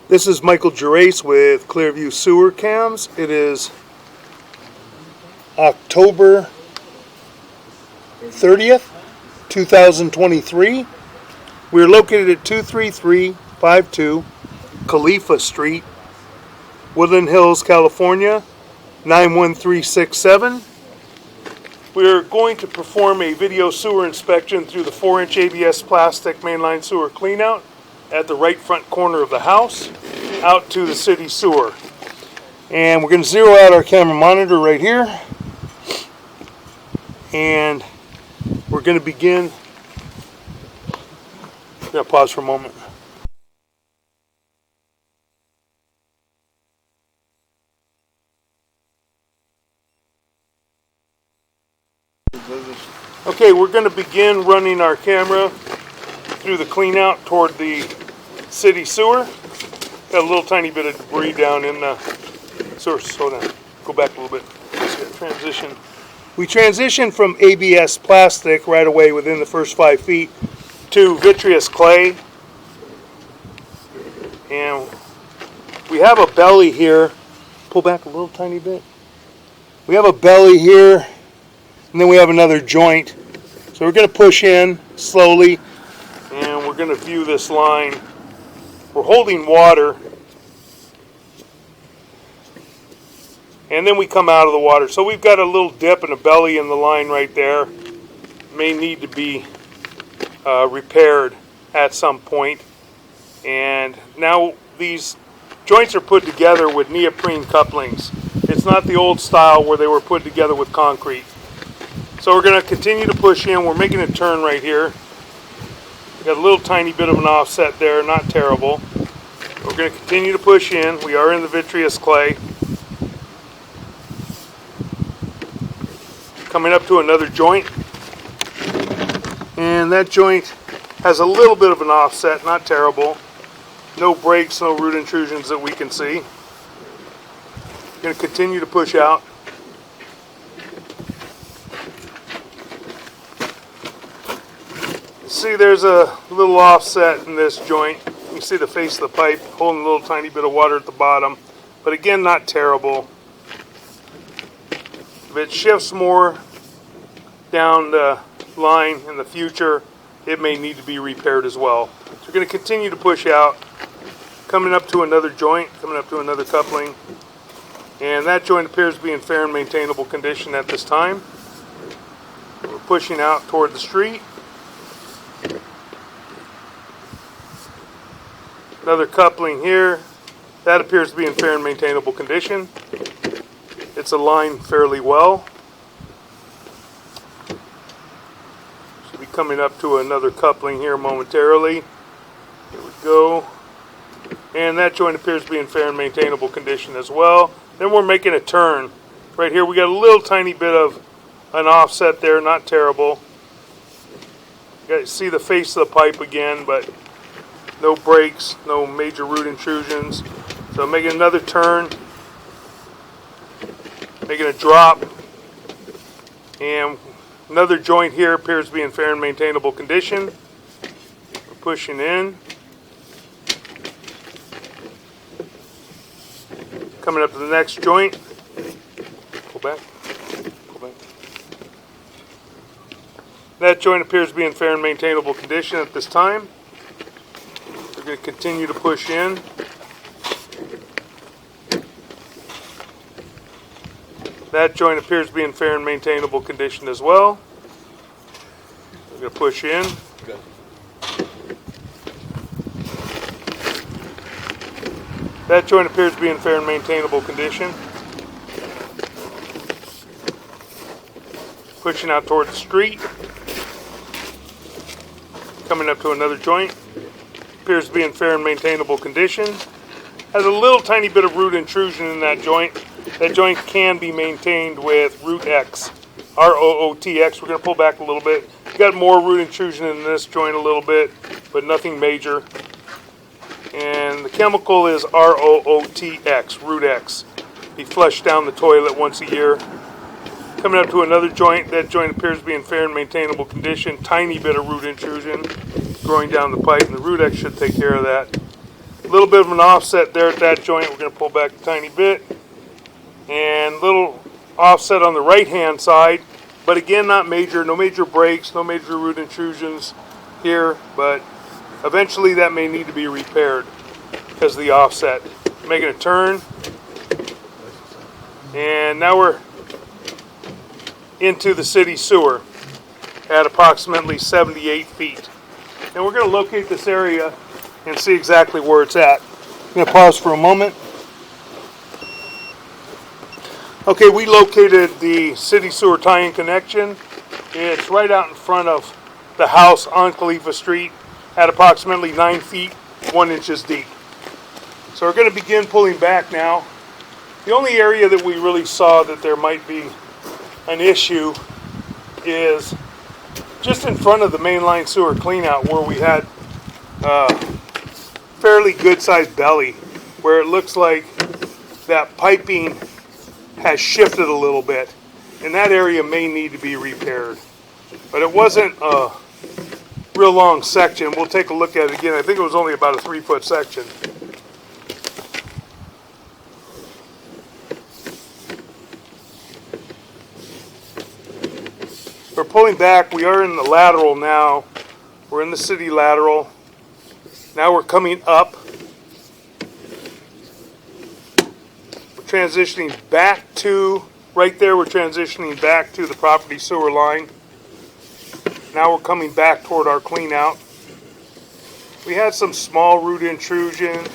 This is Michael Gerace with Clearview Sewer Cams. It is October 30th, 2023. We are located at 23352 Califa Street, Woodland Hills, California, 91367. We are going to perform a video sewer inspection through the 4-inch ABS plastic mainline sewer cleanout at the right front corner of the house out to the city sewer. And we're going to zero out our camera monitor right here, and we're going to begin. I'm going to pause for a moment. Okay, we're going to begin running our camera through the cleanout toward the city sewer. Got a little tiny bit of debris down in the sewer. Slow down. Go back a little bit. Transition. We transitioned from ABS plastic right away within the first 5 feet to vitreous clay. And we have a belly here. Pull back a little tiny bit. We have a belly here, and then we have another joint. So we're going to push in slowly, and we're going to view this line. We're holding water, and then we come out of the water. So we've got a little dip and a belly in the line right there. May need to be repaired at some point. And now these joints are put together with neoprene couplings. It's not the old style where they were put together with concrete. So we're going to continue to push in. We're making a turn right here. Got a little tiny bit of an offset there, not terrible. We're going to continue to push in. We are in the vitreous clay. Coming up to another joint. And that joint has a little bit of an offset, not terrible. No breaks, no root intrusions that we can see. Going to continue to push out. See, there's a little offset in this joint. You see the face of the pipe holding a little tiny bit of water at the bottom, but again, not terrible. If it shifts more down the line in the future, it may need to be repaired as well. So we're going to continue to push out, coming up to another joint, coming up to another coupling, and that joint appears to be in fair and maintainable condition at this time. We're pushing out toward the street. Another coupling here. That appears to be in fair and maintainable condition. It's aligned fairly well. Should be coming up to another coupling here momentarily. Here we go. And that joint appears to be in fair and maintainable condition as well. Then we're making a turn. Right here we got a little tiny bit of an offset there, not terrible. You guys see the face of the pipe again, but no breaks, no major root intrusions. So making another turn, making a drop, and another joint here appears to be in fair and maintainable condition. We're pushing in. Coming up to the next joint. Pull back. Pull back. That joint appears to be in fair and maintainable condition at this time. We're going to continue to push in. That joint appears to be in fair and maintainable condition as well. We're going to push in. Good. That joint appears to be in fair and maintainable condition. Pushing out toward the street. Coming up to another joint. Appears to be in fair and maintainable condition. Has a little tiny bit of root intrusion in that joint. That joint can be maintained with Root X, ROOTX. We're going to pull back a little bit. Got more root intrusion in this joint a little bit, but nothing major. And the chemical is ROOTX, Root X. Be flushed down the toilet once a year. Coming up to another joint. That joint appears to be in fair and maintainable condition. Tiny bit of root intrusion growing down the pipe, and the Root X should take care of that. A little bit of an offset there at that joint. We're going to pull back a tiny bit. And a little offset on the right hand side. But again, not major. No major breaks, no major root intrusions here. But eventually that may need to be repaired because of the offset. Making a turn. And now we're into the city sewer at approximately 78 feet. And we're going to locate this area and see exactly where it's at. I'm going to pause for a moment. Okay, we located the city sewer tie-in connection. It's right out in front of the house on Califa Street at approximately 9 feet, 1 inches deep. So we're going to begin pulling back now. The only area that we really saw that there might be an issue is just in front of the mainline sewer cleanout where we had fairly good sized belly where it looks like that piping has shifted a little bit and that area may need to be repaired, but it wasn't a real long section. We'll take a look at it again. I think it was only about a 3-foot section. We're pulling back. We are in the lateral now. We're in the city lateral. Now we're coming up. We're transitioning back to, right there we're transitioning back to the property sewer line. Now we're coming back toward our clean out. We had some small root intrusion,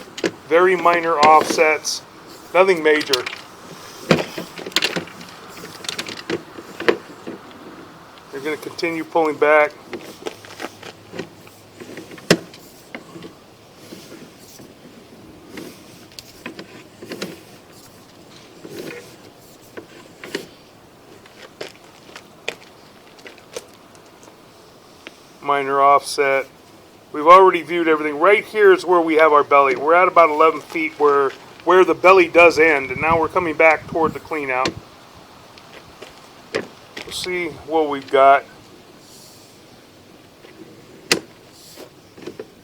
very minor offsets, nothing major. We're going to continue pulling back. Minor offset. We've already viewed everything. Right here is where we have our belly. We're at about 11 feet where the belly does end, and now we're coming back toward the clean out. We'll see what we've got.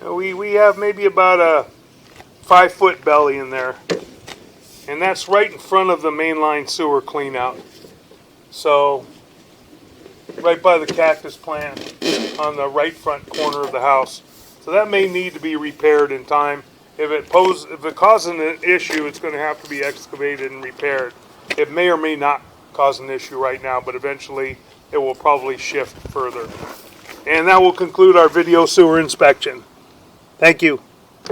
We have maybe about a 5-foot belly in there, and that's right in front of the mainline sewer clean out. So right by the cactus plant on the right front corner of the house. So that may need to be repaired in time. If it causes an issue, it's going to have to be excavated and repaired. It may or may not cause an issue right now, but eventually it will probably shift further. And that will conclude our video sewer inspection. Thank you.